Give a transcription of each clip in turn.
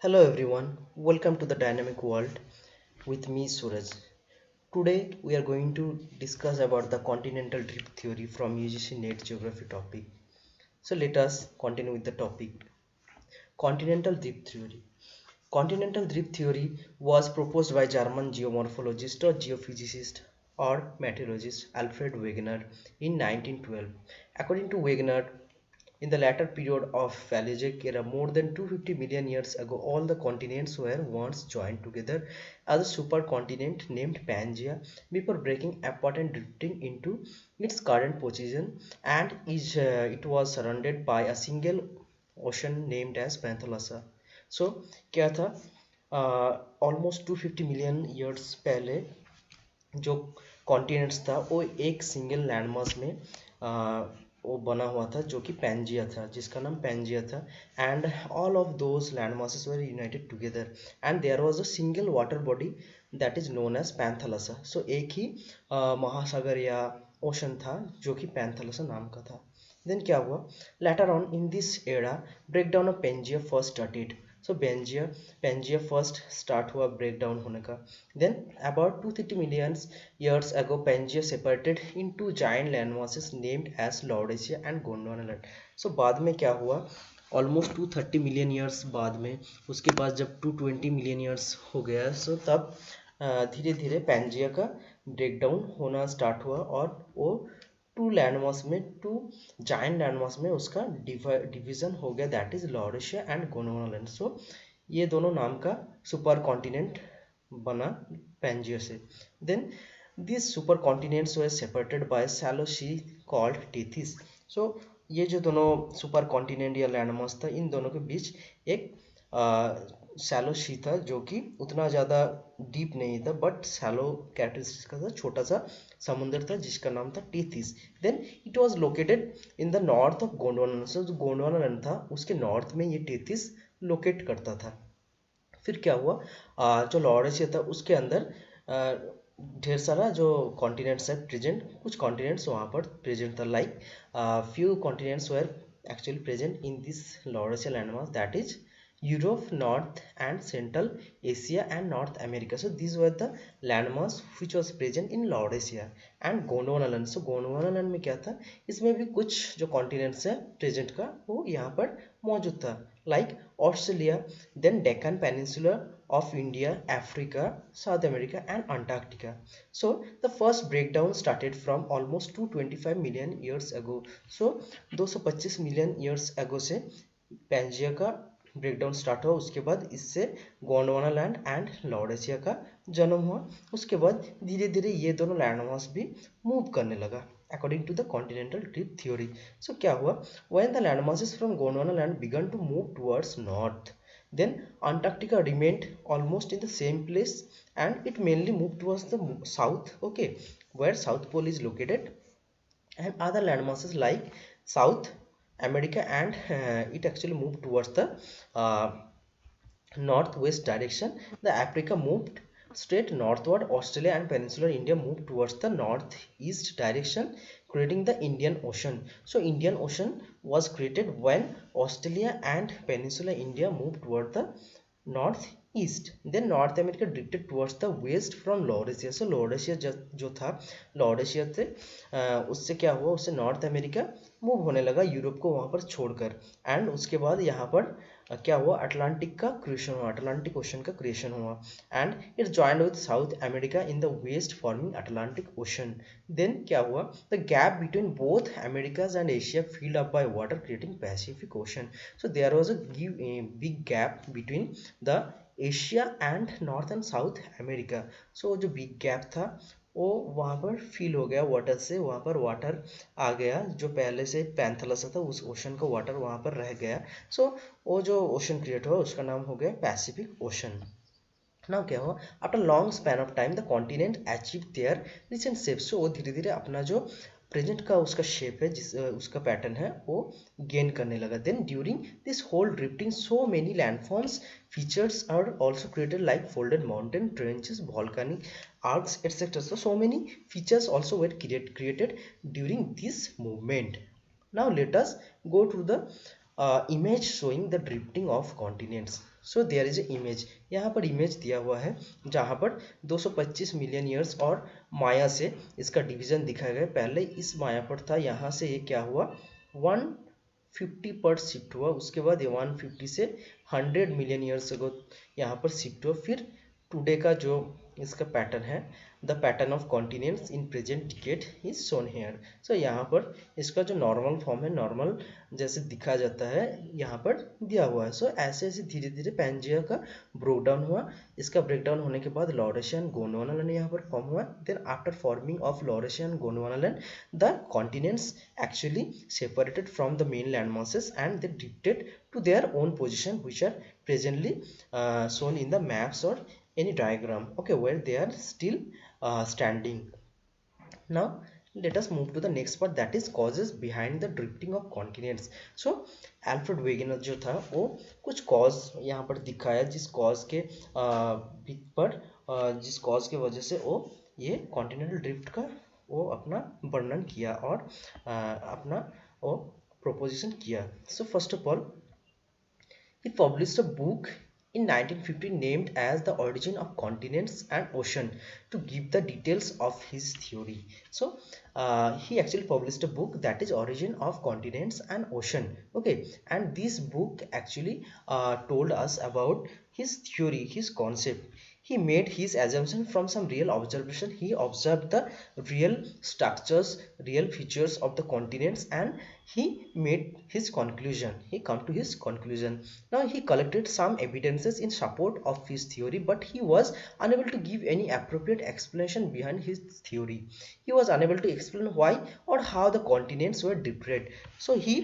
Hello everyone, welcome to the dynamic world with me Suraj. Today we are going to discuss about the continental drift theory from UGC NET geography topic. So let us continue with the topic. Continental drift theory. Continental drift theory was proposed by German geomorphologist or geophysicist or meteorologist Alfred Wegener in 1912. According to Wegener, in the latter period of Paleogene era, more than 250 million years ago, all the continents were once joined together as a supercontinent named Pangaea before breaking apart and drifting into its current position, and it was surrounded by a single ocean named as Panthalassa. So क्या था almost 250 million years पहले जो continents था वो एक single landmass में वो बना हुआ था जो कि पैंजिया था, जिसका नाम पैंजिया था. And all of those land masses were united together and there was a single water body that is known as Panthalassa. So एक ही महासागर या ओशन था जो कि पैंथलसा नाम का था. देन क्या हुआ, later on in this era breakdown of Pangaea first started. So Pangaea first start हुआ ब्रेक डाउन होने का. Then about 230 million years ago Pangaea separated into giant landmasses named as Laodicea and Gondwana. So बाद में क्या हुआ, almost 230 million years बाद में, उसके बाद जब 220 मिलियन ईयर्स हो गया, सो तब धीरे धीरे पैंजिया का ब्रेकडाउन होना स्टार्ट हुआ और वो टू जाइंट लैंडमास में उसका डिवीजन हो गया, that is Laurasia and Gondwana. So ये दोनों नाम का सुपर कॉन्टिनेंट बना पैंजिया से. Then these supercontinents were separated by shallow sea called tethys. So ये जो दोनों सुपर कॉन्टिनेंट या लैंडमास था, इन दोनों के बीच एक शैलो सी था जो कि उतना ज़्यादा डीप नहीं था, बट शैलो कैरेक्टरिस्टिक्स का था, छोटा सा समुद्र था जिसका नाम था Tethys. Then it was located in the north of Gondwana. So जो गोंडवाना लैंड था उसके नॉर्थ में ये टेथिस लोकेट करता था. फिर क्या हुआ, जो लॉरेशिया था उसके अंदर ढेर सारा जो कॉन्टिनेंट्स है प्रेजेंट, कुछ कॉन्टिनेंट्स वहाँ पर प्रेजेंट था, like few continents were actually present in this Laurasia landmass, that is Europe, north and central Asia and North America. So this were the landmass which was present in Laurasia and Gondwana land. So Gondwana land में क्या था, इसमें भी कुछ जो continents है present का वो यहाँ पर मौजूद था, like Australia, then Deccan peninsula of India, Africa, South America and Antarctica. So the first breakdown started from almost 225 million years ago. So 225 million years ago से पैंजिया का ब्रेकडाउन स्टार्ट हुआ. उसके बाद इससे गोंडवाना लैंड एंड लॉरेशिया का जन्म हुआ. उसके बाद धीरे धीरे ये दोनों लैंडमास भी मूव करने लगा according to the continental drift theory. So क्या हुआ, when the landmasses from Gondwana land began to move towards north, then Antarctica remained almost in the same place and it mainly moved towards the south, okay, where South Pole is located, and other landmasses like South America and it actually moved towards the uh, northwest direction. The Africa moved straight northward. Australia and peninsular India moved towards the northeast direction, creating the Indian Ocean. So Indian Ocean was created when Australia and peninsular India moved toward the northeast. Then North America drifted towards the west from Laodicea. So Laodicea जो था, Laodicea से उससे क्या हुआ, उससे north America move होने लगा Europe को वहाँ पर छोड़कर. एंड उसके बाद यहाँ पर क्या हुआ, अटलांटिक का क्रिएशन हुआ, अटलांटिक ओशन का क्रिएशन हुआ, and it joined with South America in the west forming Atlantic Ocean. Then क्या हुआ, the gap between both Americas and Asia filled up by water creating Pacific Ocean. So there was a big gap between the Asia and north and south America. So जो big gap था वो वहाँ पर fill हो गया water से, वहाँ पर वाटर आ गया जो पहले से पैंथलसा था, उस ओशन का वाटर वहाँ पर रह गया. सो वो जो ओशन क्रिएट हुआ उसका नाम हो गया पैसिफिक ओशन. नाउ क्या हुआ, after long span of time the continent achieve their recent shape. So वो धीरे धीरे अपना जो प्रेजेंट का उसका शेप है, जिस उसका पैटर्न है वो गेन करने लगा. Then during this whole drifting so many landforms features are also created like folded mountain trenches, volcanic arcs, etc. So many features also were created during this movement. Now let us go to the image showing the drifting of continents. So there is a image, यहाँ पर image दिया हुआ है जहाँ पर 225 million years और माया से इसका डिवीजन दिखाया गया। पहले इस माया पर था, यहाँ से ये क्या हुआ 150 पर शिफ्ट हुआ, उसके बाद ये 150 से 100 मिलियन ईयर्स अगो यहाँ पर शिफ्ट हुआ। फिर टुडे का जो इसका पैटर्न है, the pattern of continents in present decade is shown here. So यहाँ पर इसका जो नॉर्मल फॉर्म है, नॉर्मल जैसे दिखा जाता है यहाँ पर दिया हुआ है। सो ऐसे ऐसे धीरे धीरे पैंजिया का ब्रेकडाउन हुआ। इसका ब्रेकडाउन होने के बाद लॉरेशिया एंड गोंडवाना लैंड यहाँ पर फॉर्म हुआ। Then after forming of Laurasia and Gondwana land, the continents actually separated from the main land masses and they drifted to their own position, which are presently shown in the maps or any diagram, okay, where they are still standing. Now let us move to the next part, that is causes behind the drifting of continents. So Alfred Wegener जो था वो कुछ cause यहाँ पर दिखाया, जिस cause के पर जिस कॉज के वजह से वो ये कॉन्टिनेंटल ड्रिफ्ट का वो अपना वर्णन किया और अपना वो प्रोपोजिशन किया। So first of all he published a book in 1950 named as The Origin of Continents and Ocean to give the details of his theory. So he actually published a book that is Origin of Continents and Ocean, okay, and this book actually told us about his theory, his concept. He made his assumption from some real observation. He observed the real structures, real features of the continents, and he made his conclusion. He come to his conclusion. Now he collected some evidences in support of his theory, but he was unable to give any appropriate explanation behind his theory. He was unable to explain why or how the continents were different. So he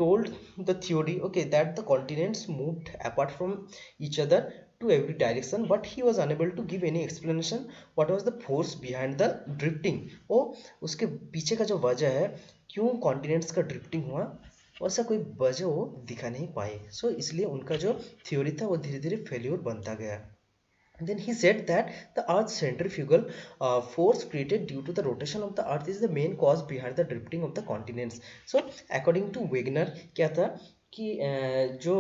told the theory, okay, that the continents moved apart from each other to every direction, but he was unable to give any explanation what was the force behind the drifting. वो उसके पीछे का जो वजह है क्यों continents का drifting हुआ, वैसा कोई वजह वो दिखा नहीं पाए। सो इसलिए उनका जो थ्योरी था वो धीरे धीरे फेल्योर बनता गया। Then he said that the Earth's centrifugal force created due to the rotation of the Earth is the main cause behind the drifting of the continents. So according to Wegener क्या था कि जो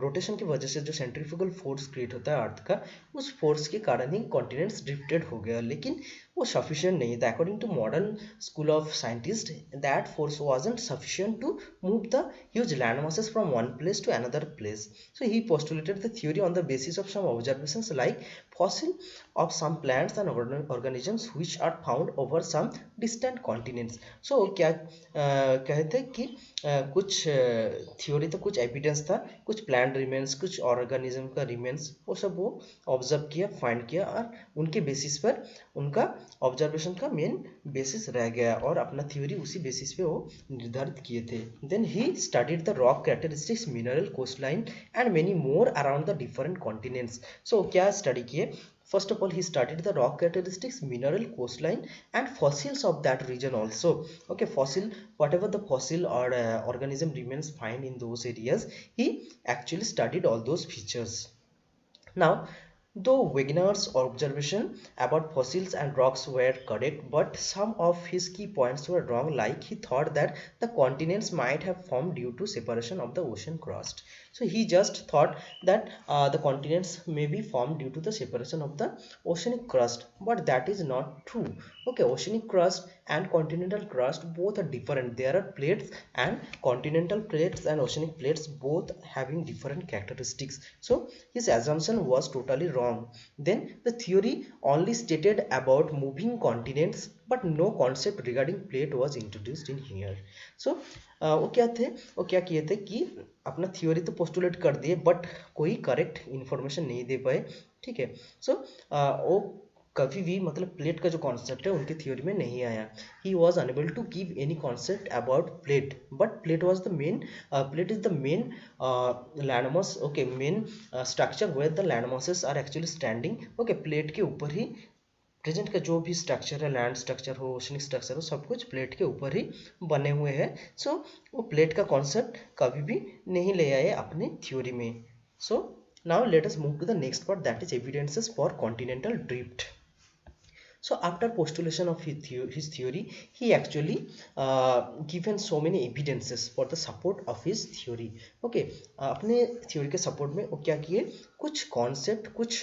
rotation की वजह से जो centrifugal force create होता है अर्थ का, उस फोर्स के कारण ही कॉन्टिनेंट्स ड्रिफ्टेड हो गया, लेकिन वो सफिशिएंट नहीं था। According to modern school of scientist, that force wasn't sufficient to move the huge land masses from one place to another place. So he postulated the theory on the basis of some observations like fossil of some plants and organisms which are found over some distant continents. So क्या कहते हैं कि कुछ theory था, कुछ evidence था, कुछ plant remains, कुछ ऑर्गेनिज्म का रिमेन्स, वो सब वो ऑब्जर्व किया, फाइंड किया और उनके बेसिस पर उनका ऑब्जर्वेशन का मेन बेसिस रह गया और अपना थ्योरी उसी बेसिस पे वो निर्धारित किए थे। Then he studied the rock characteristics, mineral, coastline and many more around the different continents. So क्या स्टडी किए? First of all, he studied the rock characteristics, mineral, coastline, and fossils of that region also. Okay, fossil, whatever the fossil or organism remains find in those areas, he actually studied all those features. Now, though Wegener's observation about fossils and rocks were correct, but some of his key points were wrong. Like he thought that the continents might have formed due to separation of the ocean crust. So he just thought that the continents may be formed due to the separation of the oceanic crust, but that is not true. Okay, oceanic crust and continental crust both are different. There are plates and continental plates and oceanic plates both having different characteristics. So his assumption was totally wrong. Then the theory only stated about moving continents, but no concept regarding plate was introduced in here. So वो क्या थे, वो क्या किए थे कि अपना theory तो पोस्टुलेट कर दिए बट कोई करेक्ट इन्फॉर्मेशन नहीं दे पाए, ठीक है। सो वो कभी भी मतलब प्लेट का जो कॉन्सेप्ट है उनके थ्योरी में नहीं आया। He was unable to give any concept about plate, but plate was the main, plate is the main landmass, okay, main structure where the landmasses are actually standing. Okay, plate के ऊपर ही present का जो भी structure है, land structure हो, oceanic structure हो, सब कुछ प्लेट के ऊपर ही बने हुए हैं। सो वो प्लेट का कॉन्सेप्ट कभी भी नहीं ले आए अपने थ्योरी में। So now let us move to the next part, that is evidences for continental drift. So after postulation of his theory, he actually given so many evidences for the support of his theory. Okay, अपने theory के support में वो क्या किए, कुछ concept, कुछ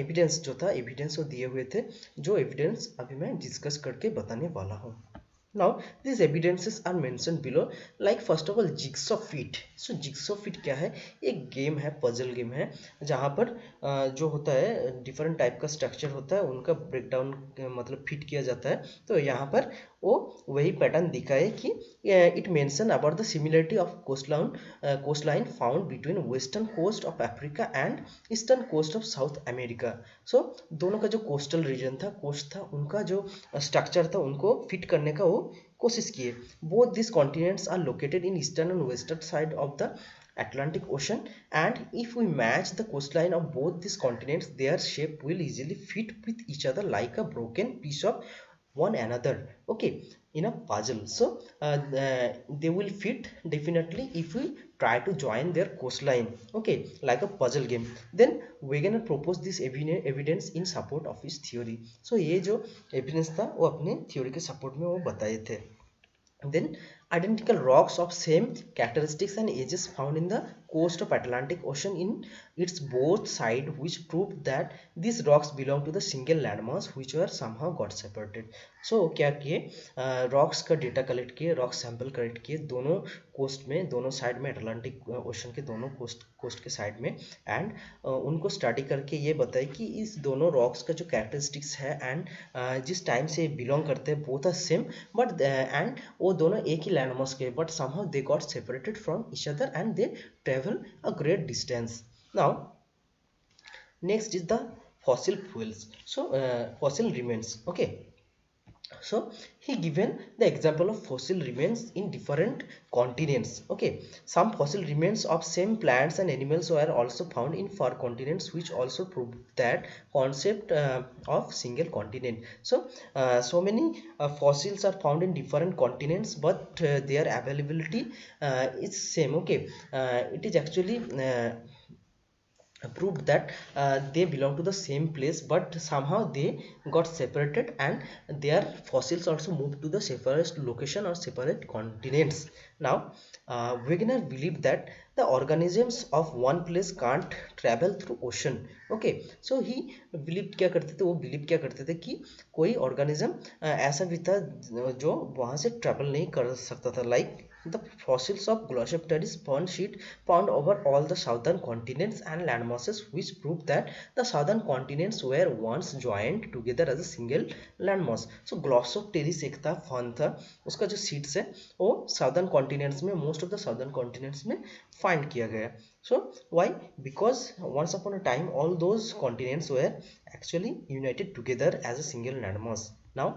evidence जो था, evidence वो दिए हुए थे, जो evidence अभी मैं discuss करके बताने वाला हूँ. Now these evidences are mentioned below. Like first of all jigsaw fit. So jigsaw fit क्या है, एक गेम है, पजल गेम है, जहाँ पर जो होता है डिफरेंट टाइप का स्ट्रक्चर होता है, उनका ब्रेकडाउन मतलब फिट किया जाता है. तो यहाँ पर वो वही पैटर्न दिखाए कि it mention about the similarity of coastline found between western coast of Africa and eastern coast of south America. So दोनों का जो कोस्टल रीजन था, कोस्ट था, उनका जो स्ट्रक्चर था, उनको फिट करने का वो कोशिश किए. Both this continents are located in eastern and western side of the Atlantic Ocean, and if we match the coastline of both these continents, their shape will easily fit with each other like a broken piece of one another. Okay, in a puzzle. So they will fit definitely if we try to join their coastline. Okay, like a puzzle game. Then Wegener proposed this evidence in support of his theory. So ये जो evidence था वो अपने theory के support में वो बताए थे. Then identical rocks of same characteristics and ages found in the coast of Atlantic Ocean in its both side, which proved that these rocks belong to the single landmass which were somehow got separated. So क्या किए, rocks का data collect किए, rock sample collect किए दोनों coast में, दोनों side में, Atlantic ocean के दोनों कोस्ट के साइड में, एंड उनको स्टडी करके ये बताए कि इस दोनों रॉक्स का जो कैरेक्टरिस्टिक्स है एंड जिस टाइम से बिलोंग करते हैं both are same, but and वो दोनों एक ही लैंडमास के, but somehow they got separated from each other and they travel a great distance. Now next is the fossil fuels. So fossil remains. Okay, so he given the example of fossil remains in different continents. Okay, some fossil remains of same plants and animals were also found in far continents, which also proved that concept of single continent. So so many fossils are found in different continents, but their availability is same. Okay, it is actually proved that they belong to the same place, but somehow they got separated and their fossils also moved to the separate location or separate continents. Now Wegener believed that the organisms of one place can't travel through ocean. Okay, so he believed क्या करते थे, वो believe क्या करते थे कि कोई organism ऐसा भी था जो वहां से travel नहीं कर सकता था. Like the fossils of Glossopteris sponge sheet found over all the southern continents and landmasses, which proved that the southern continents were once joined together as a single landmass. So Glossopteris एक था, fun था, उसका जो seeds है वो southern continents में, most of the southern continents में find किया गया. So why? Because once upon a time all those continents were actually united together as a single landmass. Now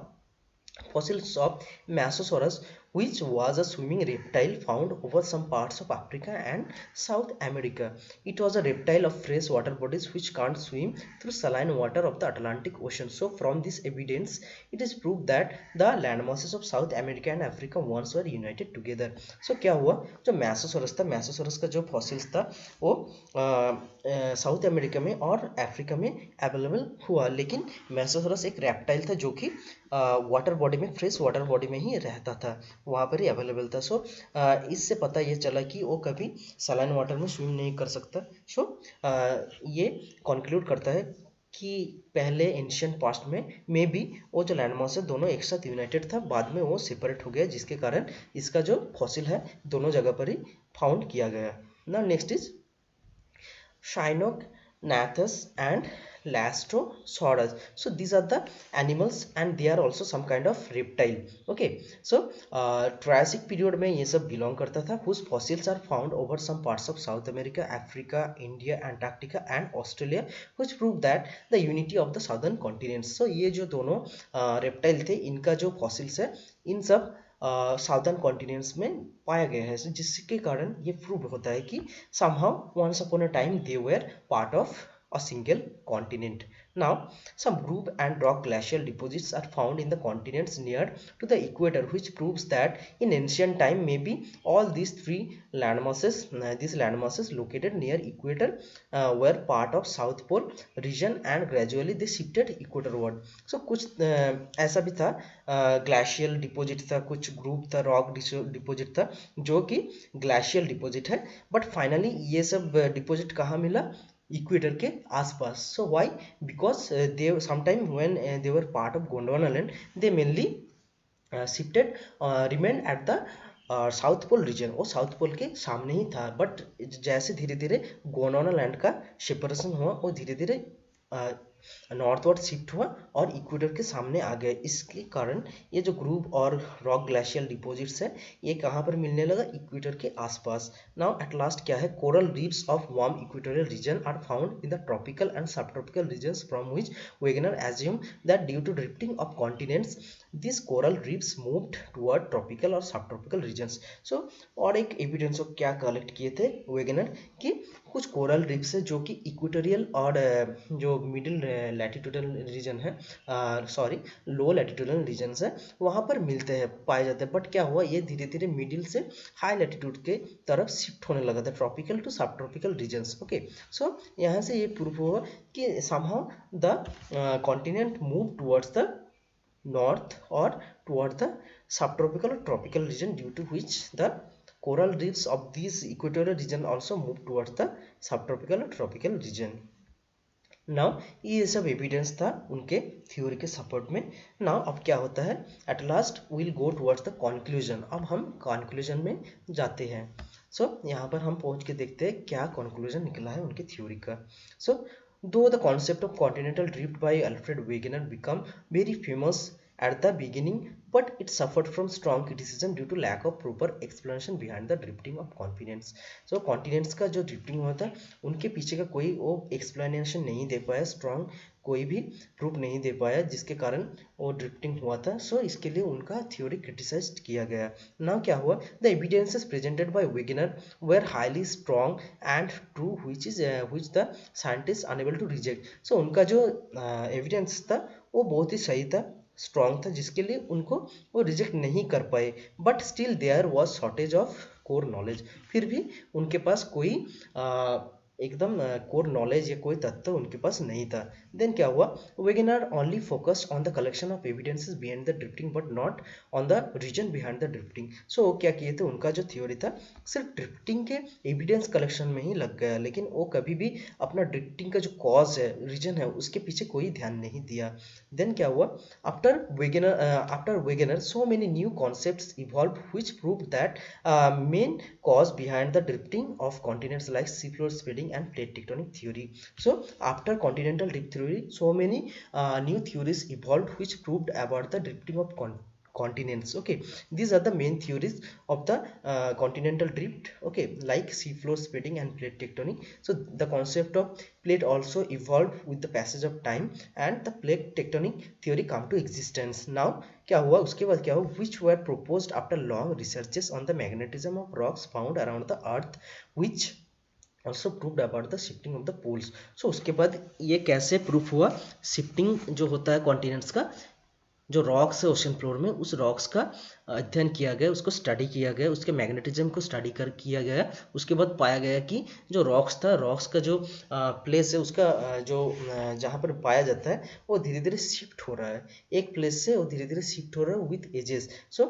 fossils of Mesosaurus, which was a swimming reptile found over some parts of Africa and South America. It was a reptile of fresh water bodies which can't swim through saline water of the Atlantic Ocean. So from this evidence it is proved that the landmasses of South America and Africa once were united together. So क्या हुआ, जो मैसोसोरस था, मैसोसोरस का जो fossils था वो south America में और अफ्रीका में अवेलेबल हुआ, लेकिन मैसोसोरस एक रेप्टाइल था जो कि वाटर बॉडी में, फ्रेश वाटर बॉडी में ही रहता था, वहाँ पर ही अवेलेबल था. सो इससे पता ये चला कि वो कभी सलाइन वाटर में स्विम नहीं कर सकता. सो ये कंक्लूड करता है कि पहले एंशियंट पास्ट में भी वो जो लैंडमास है दोनों एक साथ यूनाइटेड था, बाद में वो सेपरेट हो गया, जिसके कारण इसका जो फॉसिल है दोनों जगह पर ही फाउंड किया गया. Now next is Shinognathes and Lastrosaurus. So these are the animals and they are also some kind of reptile. Okay, so Triassic period में ये सब belong करता था, whose fossils are found over some parts of South America, Africa, India, Antarctica and Australia, which prove that the unity of the southern continents. So ये जो दोनों reptile थे, इनका जो fossils है इन सब साउदर्न कॉन्टिनेंट्स में पाया गया है, जिसके कारण ये प्रूव होता है कि somehow once upon a time they were part of a single continent. Now, some groove and rock glacial deposits are found in the continents near to the equator, which proves that in ancient time maybe all these these landmasses located near equator were part of South Pole region and gradually they shifted equatorward. So कुछ ऐसा भी था, glacial deposit था, कुछ group था, rock deposit था जो कि ग्लेशियल डिपॉजिट है, बट फाइनली ये सब डिपॉजिट कहाँ मिला? इक्वेटर के आसपास. So why? Because they sometime when they were part of Gondwana land they mainly shifted remain at the south pole region. वो साउथ पोल के सामने ही था, बट जैसे धीरे धीरे गोंडवाना लैंड का सेपरेशन हुआ वो धीरे धीरे नॉर्थवर्ड शिफ्ट हुआ और इक्वेटर के सामने आ गए. इसके कारण ये जो ग्रुव और रॉक ग्लेशियल डिपॉजिट्स है ये कहाँ पर मिलने लगा? इक्वेटर के आसपास. नाउ एट लास्ट क्या है? Coral reefs of warm equatorial region are found in the tropical and sub tropical regions from which Wegener assumed that due to drifting of continents these coral reefs moved toward tropical और सब tropical regions. सो और एक evidence of क्या collect किए थे Wegener कि कुछ coral reefs है जो कि इक्वेटोरियल और जो मिडिल लैटिट्यूडल रीजन है, सॉरी लो लैटिट्यूडल रीजन है, वहाँ पर मिलते हैं, पाए जाते हैं. बट क्या हुआ? ये धीरे धीरे मिडिल से हाई लैटिट्यूड के तरफ शिफ्ट होने लगा था, ट्रॉपिकल टू सब ट्रॉपिकल रीजन्स. ओके, सो यहाँ से ये प्रूफ हुआ कि somehow the continent move towards the north or toward the subtropical or tropical region, due to which the coral reefs of these equatorial region also move towards the subtropical or tropical region. Now ये सब evidence था उनके theory के support में. Now अब क्या होता है? At last will go towards the conclusion. अब हम कंक्लूजन में जाते हैं. सो यहाँ पर हम पहुँच के देखते हैं क्या कंक्लूजन निकला है उनके थ्योरी का. सो though the concept of continental drift by Alfred Wegener became very famous at the beginning, but it suffered from strong criticism due to lack of proper explanation behind the drifting of continents. So continents का जो drifting हुआ था उनके पीछे का कोई वो explanation नहीं दे पाया, strong कोई भी प्रूफ नहीं दे पाया जिसके कारण वो ड्रिफ्टिंग हुआ था. सो इसके लिए उनका थ्योरी क्रिटिसाइज किया गया. नाउ क्या हुआ? The evidences presented by Wegener were highly strong and true which the scientist unable to reject. So उनका जो एविडेंस था वो बहुत ही सही था, स्ट्रॉन्ग था, जिसके लिए उनको वो रिजेक्ट नहीं कर पाए. But still there was shortage of core knowledge. फिर भी उनके पास कोई एकदम कोर नॉलेज या कोई तथ्य उनके पास नहीं था. देन क्या हुआ? Wegener only focused on the collection of evidences behind the drifting but not on the reason behind the drifting. So क्या किए थे? उनका जो थ्योरी था सिर्फ ड्रिफ्टिंग के एविडेंस कलेक्शन में ही लग गया, लेकिन वो कभी भी अपना ड्रिफ्टिंग का जो कॉज है, रीजन है, उसके पीछे कोई ध्यान नहीं दिया. देन क्या हुआ? After Wegener so many new concepts evolve which prove that main cause behind the drifting of continents like seafloor spreading and plate tectonic theory. So after continental drift theory, so many new theories evolved which proved about the drifting of continents. Okay, these are the main theories of the continental drift. Okay, like seafloor spreading and plate tectonic. So the concept of plate also evolved with the passage of time and the plate tectonic theory come to existence. Now क्या हुआ? उसके बाद क्या हुआ? which were proposed after long researches on the magnetism of rocks found around the earth which also proved about the shifting of the poles. So उसके बाद ये कैसे प्रूफ हुआ? शिफ्टिंग जो होता है कॉन्टिनेंट्स का, जो रॉक्स है ओशन फ्लोर में, उस रॉक्स का अध्ययन किया गया, उसको स्टडी किया गया, उसके मैग्नेटिज्म को स्टडी कर किया गया. उसके बाद पाया गया कि जो रॉक्स था, रॉक्स का जो प्लेस है, उसका जो जहाँ पर पाया जाता है वो धीरे धीरे शिफ्ट हो रहा है, एक प्लेस से वो धीरे धीरे शिफ्ट हो रहा है with ages. So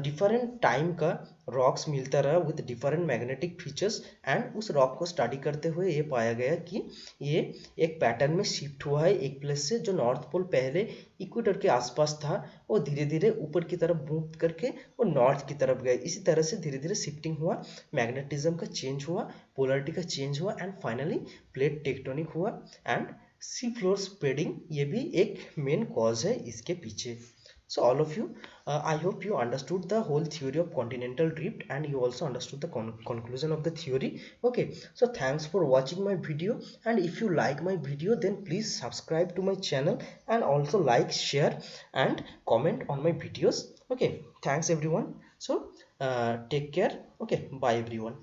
different time का रॉक्स मिलता रहा with different magnetic features and उस रॉक को स्टडी करते हुए ये पाया गया कि ये एक पैटर्न में शिफ्ट हुआ है एक प्लेस से. जो नॉर्थ पोल पहले इक्वेटर के आसपास था वो धीरे धीरे ऊपर की तरफ मूव करके वो नॉर्थ की तरफ गए. इसी तरह से धीरे धीरे शिफ्टिंग हुआ, मैग्नेटिज्म का चेंज हुआ, पोलरिटी का चेंज हुआ एंड फाइनली प्लेट टेक्टोनिक हुआ एंड सी फ्लोर स्प्रेडिंग, ये भी एक मेन कॉज है इसके पीछे. So all of you, I hope you understood the whole theory of continental drift and you also understood the conclusion of the theory. Okay, so thanks for watching my video, and if you like my video then please subscribe to my channel and also like, share and comment on my videos. Okay, thanks everyone. So take care. Okay, bye everyone.